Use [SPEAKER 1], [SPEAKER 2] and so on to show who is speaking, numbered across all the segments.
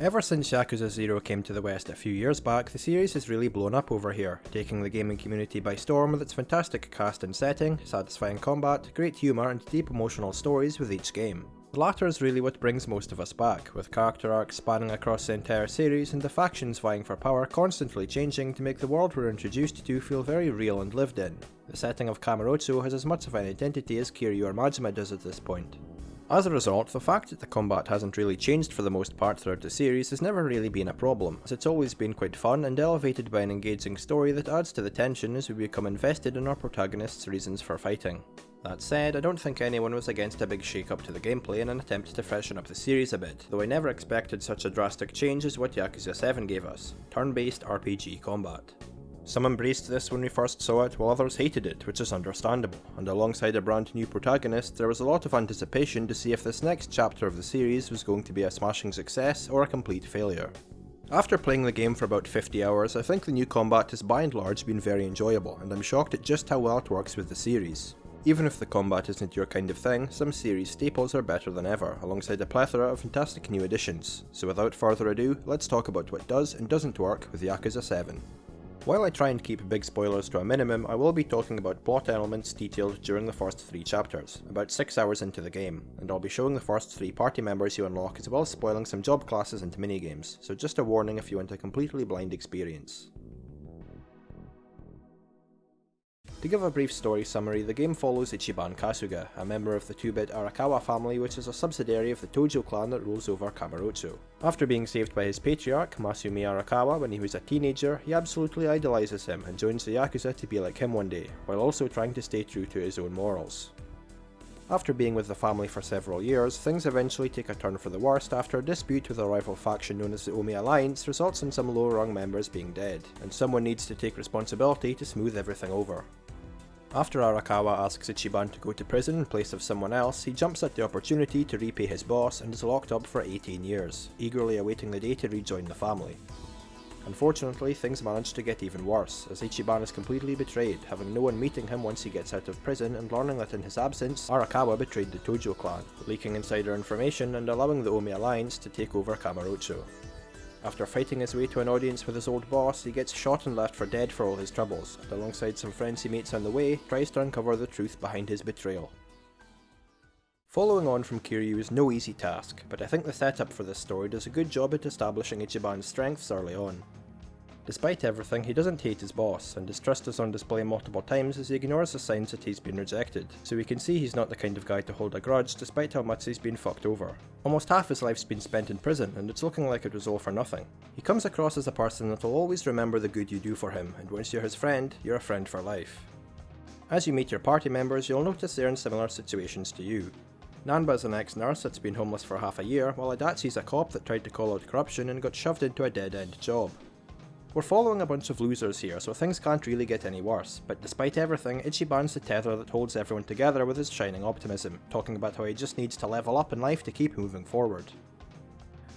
[SPEAKER 1] Ever since Yakuza 0 came to the West a few years back, the series has really blown up over here, taking the gaming community by storm with its fantastic cast and setting, satisfying combat, great humour and deep emotional stories with each game. The latter is really what brings most of us back, with character arcs spanning across the entire series and the factions vying for power constantly changing to make the world we're introduced to feel very real and lived in. The setting of Kamurocho has as much of an identity as Kiryu or Majima does at this point. As a result, the fact that the combat hasn't really changed for the most part throughout the series has never really been a problem, as it's always been quite fun and elevated by an engaging story that adds to the tension as we become invested in our protagonists' reasons for fighting. That said, I don't think anyone was against a big shake-up to the gameplay in an attempt to freshen up the series a bit, though I never expected such a drastic change as what Yakuza 7 gave us, turn-based RPG combat. Some embraced this when we first saw it, while others hated it, which is understandable, and alongside a brand new protagonist, there was a lot of anticipation to see if this next chapter of the series was going to be a smashing success or a complete failure. After playing the game for about 50 hours, I think the new combat has by and large been very enjoyable, and I'm shocked at just how well it works with the series. Even if the combat isn't your kind of thing, some series staples are better than ever, alongside a plethora of fantastic new additions. So without further ado, let's talk about what does and doesn't work with Yakuza 7. While I try and keep big spoilers to a minimum, I will be talking about plot elements detailed during the first 3 chapters, about 6 hours into the game, and I'll be showing the first 3 party members you unlock as well as spoiling some job classes and minigames, so just a warning if you want a completely blind experience. To give a brief story summary, the game follows Ichiban Kasuga, a member of the 2-bit Arakawa family which is a subsidiary of the Tojo clan that rules over Kamurocho. After being saved by his patriarch, Masumi Arakawa, when he was a teenager, he absolutely idolizes him and joins the Yakuza to be like him one day, while also trying to stay true to his own morals. After being with the family for several years, things eventually take a turn for the worst after a dispute with a rival faction known as the Omi Alliance results in some lower-rung members being dead, and someone needs to take responsibility to smooth everything over. After Arakawa asks Ichiban to go to prison in place of someone else, he jumps at the opportunity to repay his boss and is locked up for 18 years, eagerly awaiting the day to rejoin the family. Unfortunately, things manage to get even worse, as Ichiban is completely betrayed, having no one meeting him once he gets out of prison and learning that in his absence, Arakawa betrayed the Tojo clan, leaking insider information and allowing the Omi Alliance to take over Kamurocho. After fighting his way to an audience with his old boss, he gets shot and left for dead for all his troubles, and alongside some friends he meets on the way, tries to uncover the truth behind his betrayal. Following on from Kiryu is no easy task, but I think the setup for this story does a good job at establishing Ichiban's strengths early on. Despite everything, he doesn't hate his boss, and his trust is on display multiple times as he ignores the signs that he's been rejected, so we can see he's not the kind of guy to hold a grudge despite how much he's been fucked over. Almost half his life's been spent in prison, and it's looking like it was all for nothing. He comes across as a person that will always remember the good you do for him, and once you're his friend, you're a friend for life. As you meet your party members, you'll notice they're in similar situations to you. Nanba's an ex-nurse that's been homeless for half a year, while Adachi's a cop that tried to call out corruption and got shoved into a dead-end job. We're following a bunch of losers here, so things can't really get any worse, but despite everything, Ichiban's the tether that holds everyone together with his shining optimism, talking about how he just needs to level up in life to keep moving forward.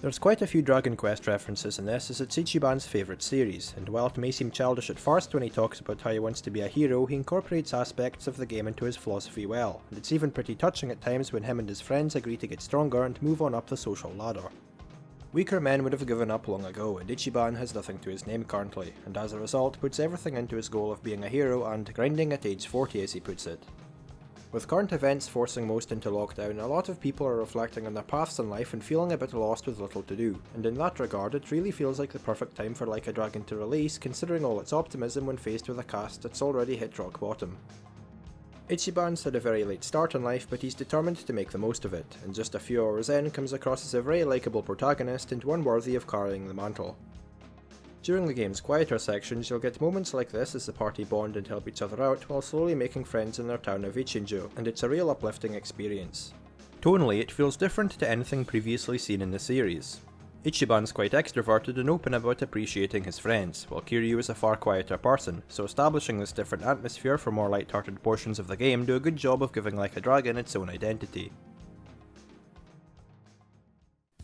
[SPEAKER 1] There's quite a few Dragon Quest references in this, as it's Ichiban's favourite series, and while it may seem childish at first when he talks about how he wants to be a hero, he incorporates aspects of the game into his philosophy well, and it's even pretty touching at times when him and his friends agree to get stronger and move on up the social ladder. Weaker men would have given up long ago, and Ichiban has nothing to his name currently, and as a result puts everything into his goal of being a hero and grinding at age 40 as he puts it. With current events forcing most into lockdown, a lot of people are reflecting on their paths in life and feeling a bit lost with little to do, and in that regard it really feels like the perfect time for Like a Dragon to release, considering all its optimism when faced with a cast that's already hit rock bottom. Ichiban's had a very late start in life, but he's determined to make the most of it, and just a few hours in comes across as a very likeable protagonist and one worthy of carrying the mantle. During the game's quieter sections, you'll get moments like this as the party bond and help each other out while slowly making friends in their town of Ichinjo, and it's a real uplifting experience. Tonally, it feels different to anything previously seen in the series. Ichiban's quite extroverted and open about appreciating his friends, while Kiryu is a far quieter person, so establishing this different atmosphere for more light-hearted portions of the game do a good job of giving Like a Dragon its own identity.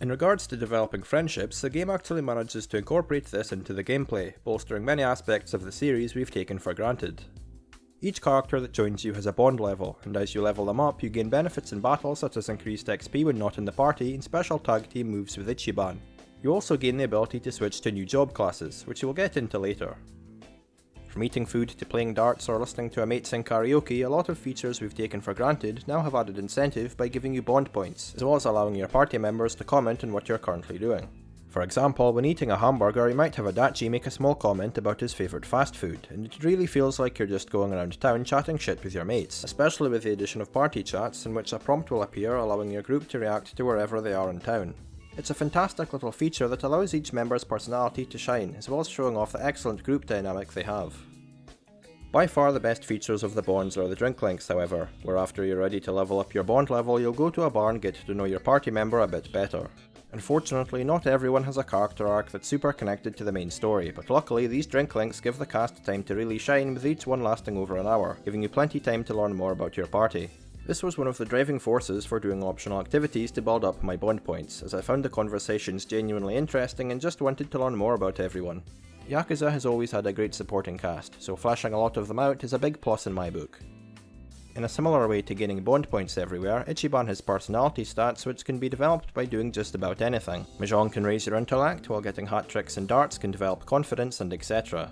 [SPEAKER 1] In regards to developing friendships, the game actually manages to incorporate this into the gameplay, bolstering many aspects of the series we've taken for granted. Each character that joins you has a bond level, and as you level them up, you gain benefits in battle such as increased XP when not in the party and special tag team moves with Ichiban. You also gain the ability to switch to new job classes, which you will get into later. From eating food to playing darts or listening to a mate sing karaoke, a lot of features we've taken for granted now have added incentive by giving you bond points, as well as allowing your party members to comment on what you're currently doing. For example, when eating a hamburger, you might have Adachi make a small comment about his favourite fast food, and it really feels like you're just going around town chatting shit with your mates, especially with the addition of party chats in which a prompt will appear allowing your group to react to wherever they are in town. It's a fantastic little feature that allows each member's personality to shine, as well as showing off the excellent group dynamic they have. By far the best features of the bonds are the drink links, however, where after you're ready to level up your bond level, you'll go to a bar and get to know your party member a bit better. Unfortunately, not everyone has a character arc that's super connected to the main story, but luckily these drink links give the cast time to really shine, with each one lasting over an hour, giving you plenty time to learn more about your party. This was one of the driving forces for doing optional activities to build up my bond points, as I found the conversations genuinely interesting and just wanted to learn more about everyone. Yakuza has always had a great supporting cast, so flashing a lot of them out is a big plus in my book. In a similar way to gaining bond points everywhere, Ichiban has personality stats which can be developed by doing just about anything. Mahjong can raise your intellect, while getting hat tricks and darts can develop confidence and etc.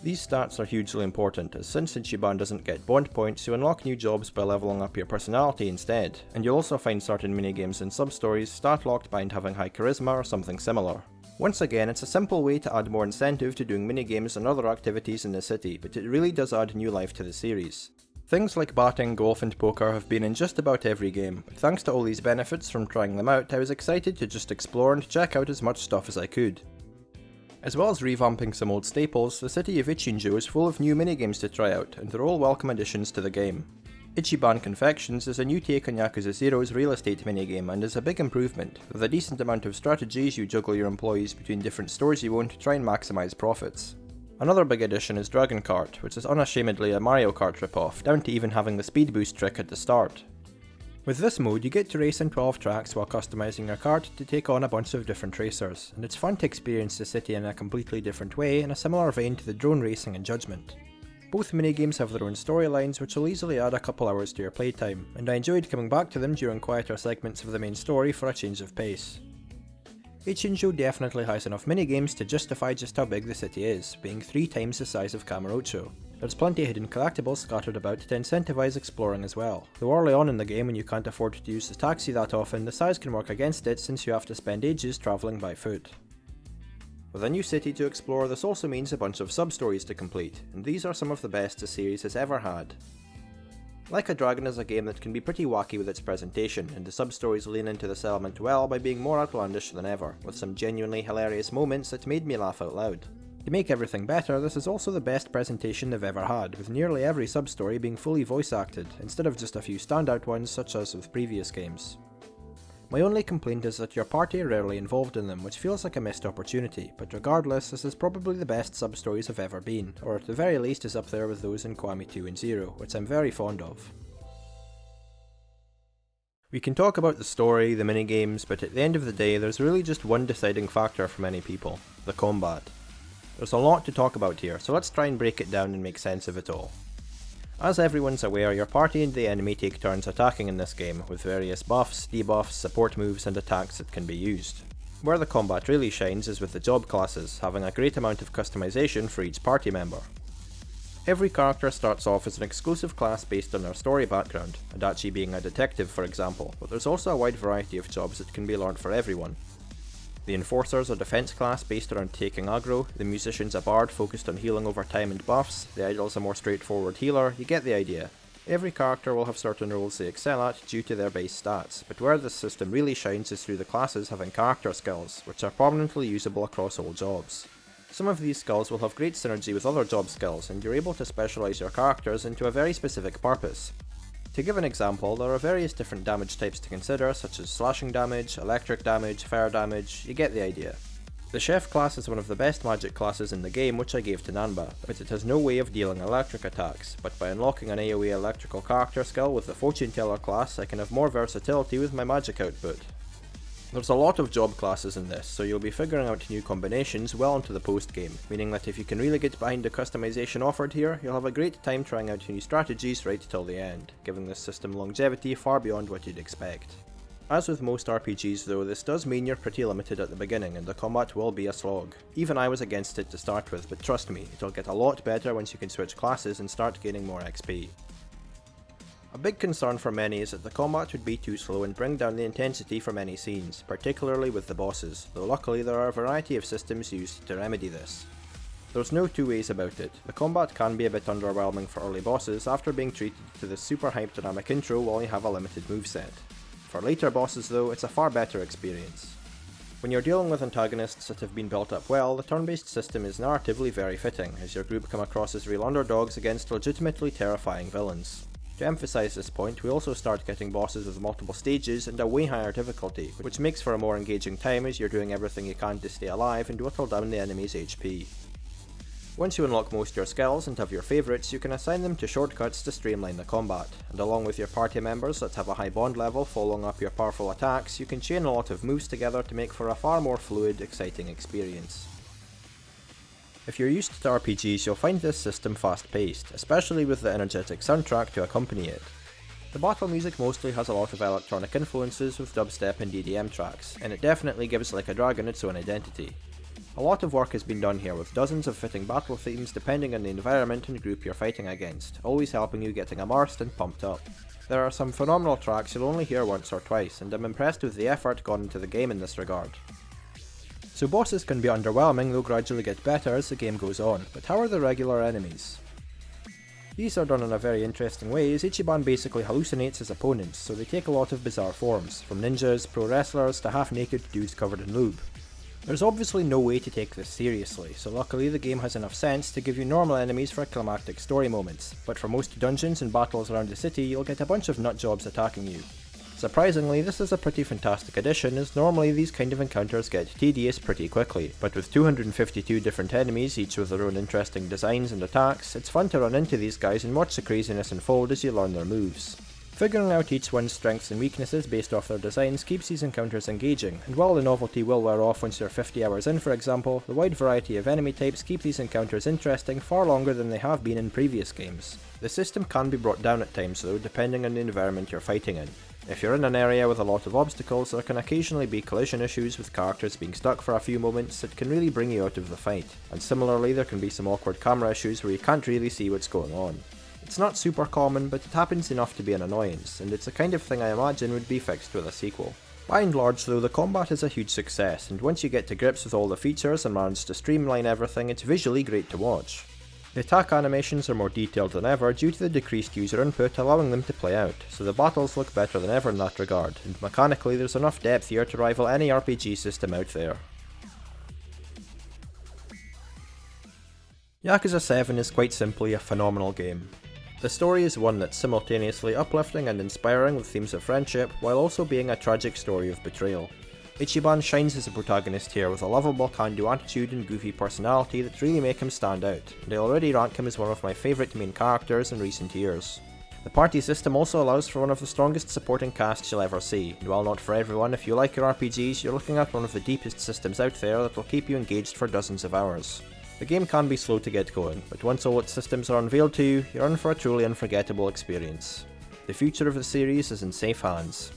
[SPEAKER 1] These stats are hugely important, as since Ichiban doesn't get bond points, you unlock new jobs by leveling up your personality instead, and you'll also find certain minigames and sub-stories stat locked by having high charisma or something similar. Once again, it's a simple way to add more incentive to doing minigames and other activities in the city, but it really does add new life to the series. Things like batting, golf and poker have been in just about every game, but thanks to all these benefits from trying them out, I was excited to just explore and check out as much stuff as I could. As well as revamping some old staples, the city of Ichinjo is full of new minigames to try out, and they're all welcome additions to the game. Ichiban Confections is a new take on Yakuza 0's real estate minigame and is a big improvement. With a decent amount of strategies, you juggle your employees between different stores you own to try and maximise profits. Another big addition is Dragon Kart, which is unashamedly a Mario Kart ripoff, down to even having the speed boost trick at the start. With this mode, you get to race in 12 tracks while customising your kart to take on a bunch of different racers, and it's fun to experience the city in a completely different way, in a similar vein to the drone racing in Judgement. Both minigames have their own storylines which will easily add a couple hours to your playtime, and I enjoyed coming back to them during quieter segments of the main story for a change of pace. Ichinjo definitely has enough minigames to justify just how big the city is, being 3 times the size of Kamurocho. There's plenty of hidden collectibles scattered about to incentivise exploring as well, though early on in the game when you can't afford to use the taxi that often, the size can work against it since you have to spend ages travelling by foot. With a new city to explore, this also means a bunch of sub-stories to complete, and these are some of the best the series has ever had. Like a Dragon is a game that can be pretty wacky with its presentation, and the sub-stories lean into this element well by being more outlandish than ever, with some genuinely hilarious moments that made me laugh out loud. To make everything better, this is also the best presentation they've ever had, with nearly every sub-story being fully voice acted, instead of just a few standout ones such as with previous games. My only complaint is that your party are rarely involved in them, which feels like a missed opportunity, but regardless, this is probably the best sub-stories have ever been, or at the very least is up there with those in Kiwami 2 and 0, which I'm very fond of. We can talk about the story, the minigames, but at the end of the day there's really just one deciding factor for many people: the combat. There's a lot to talk about here, so let's try and break it down and make sense of it all. As everyone's aware, your party and the enemy take turns attacking in this game, with various buffs, debuffs, support moves and attacks that can be used. Where the combat really shines is with the job classes, having a great amount of customization for each party member. Every character starts off as an exclusive class based on their story background, Adachi being a detective for example, but there's also a wide variety of jobs that can be learnt for everyone. The Enforcers are defense class based around taking aggro, the Musician's a bard focused on healing over time and buffs, the Idol's a more straightforward healer, you get the idea. Every character will have certain roles they excel at due to their base stats, but where this system really shines is through the classes having character skills, which are permanently usable across all jobs. Some of these skills will have great synergy with other job skills, and you're able to specialise your characters into a very specific purpose. To give an example, there are various different damage types to consider, such as slashing damage, electric damage, fire damage, you get the idea. The Chef class is one of the best magic classes in the game, which I gave to Nanba, but it has no way of dealing electric attacks, but by unlocking an AoE electrical character skill with the Fortune Teller class, I can have more versatility with my magic output. There's a lot of job classes in this, so you'll be figuring out new combinations well into the post game, meaning that if you can really get behind the customization offered here, you'll have a great time trying out new strategies right till the end, giving this system longevity far beyond what you'd expect. As with most RPGs though, this does mean you're pretty limited at the beginning and the combat will be a slog. Even I was against it to start with, but trust me, it'll get a lot better once you can switch classes and start gaining more XP. A big concern for many is that the combat would be too slow and bring down the intensity for many scenes, particularly with the bosses, though luckily there are a variety of systems used to remedy this. There's no two ways about it, the combat can be a bit underwhelming for early bosses after being treated to this super hyped dynamic intro while you have a limited moveset. For later bosses though, it's a far better experience. When you're dealing with antagonists that have been built up well, the turn-based system is narratively very fitting, as your group come across as real underdogs against legitimately terrifying villains. To emphasise this point, we also start getting bosses with multiple stages and a way higher difficulty, which makes for a more engaging time as you're doing everything you can to stay alive and whittle down the enemy's HP. Once you unlock most of your skills and have your favourites, you can assign them to shortcuts to streamline the combat, and along with your party members that have a high bond level following up your powerful attacks, you can chain a lot of moves together to make for a far more fluid, exciting experience. If you're used to RPGs, you'll find this system fast-paced, especially with the energetic soundtrack to accompany it. The battle music mostly has a lot of electronic influences with dubstep and EDM tracks, and it definitely gives Like a Dragon its own identity. A lot of work has been done here with dozens of fitting battle themes depending on the environment and group you're fighting against, always helping you getting immersed and pumped up. There are some phenomenal tracks you'll only hear once or twice, and I'm impressed with the effort gone into the game in this regard. So bosses can be underwhelming, though gradually get better as the game goes on, but how are the regular enemies? These are done in a very interesting way, as Ichiban basically hallucinates his opponents, so they take a lot of bizarre forms, from ninjas, pro wrestlers to half-naked dudes covered in lube. There's obviously no way to take this seriously, so luckily the game has enough sense to give you normal enemies for climactic story moments, but for most dungeons and battles around the city you'll get a bunch of nutjobs attacking you. Surprisingly, this is a pretty fantastic addition, as normally these kind of encounters get tedious pretty quickly, but with 252 different enemies, each with their own interesting designs and attacks, it's fun to run into these guys and watch the craziness unfold as you learn their moves. Figuring out each one's strengths and weaknesses based off their designs keeps these encounters engaging, and while the novelty will wear off once you're 50 hours in for example, the wide variety of enemy types keep these encounters interesting far longer than they have been in previous games. The system can be brought down at times though, depending on the environment you're fighting in. If you're in an area with a lot of obstacles, there can occasionally be collision issues with characters being stuck for a few moments that can really bring you out of the fight, and similarly there can be some awkward camera issues where you can't really see what's going on. It's not super common, but it happens enough to be an annoyance, and it's the kind of thing I imagine would be fixed with a sequel. By and large though, the combat is a huge success, and once you get to grips with all the features and manage to streamline everything, it's visually great to watch. The attack animations are more detailed than ever due to the decreased user input allowing them to play out, so the battles look better than ever in that regard, and mechanically there's enough depth here to rival any RPG system out there. Yakuza 7 is quite simply a phenomenal game. The story is one that's simultaneously uplifting and inspiring with themes of friendship, while also being a tragic story of betrayal. Ichiban shines as a protagonist here with a lovable can-do attitude and goofy personality that really make him stand out, and I already rank him as one of my favourite main characters in recent years. The party system also allows for one of the strongest supporting casts you'll ever see, and while not for everyone, if you like your RPGs, you're looking at one of the deepest systems out there that will keep you engaged for dozens of hours. The game can be slow to get going, but once all its systems are unveiled to you, you're in for a truly unforgettable experience. The future of the series is in safe hands.